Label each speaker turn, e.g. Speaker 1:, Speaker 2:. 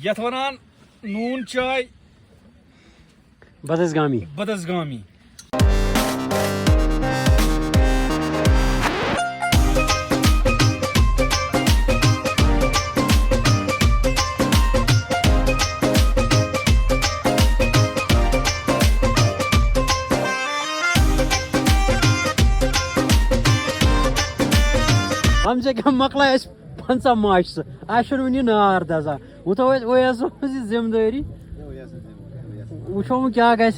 Speaker 1: यथ वनान नून चाय
Speaker 2: बदसगामी
Speaker 1: बदसगामी।
Speaker 2: हम से कम मकला 50 मार्च आज वन नार दजा वो तो जिम्मेदारी वो क्या गस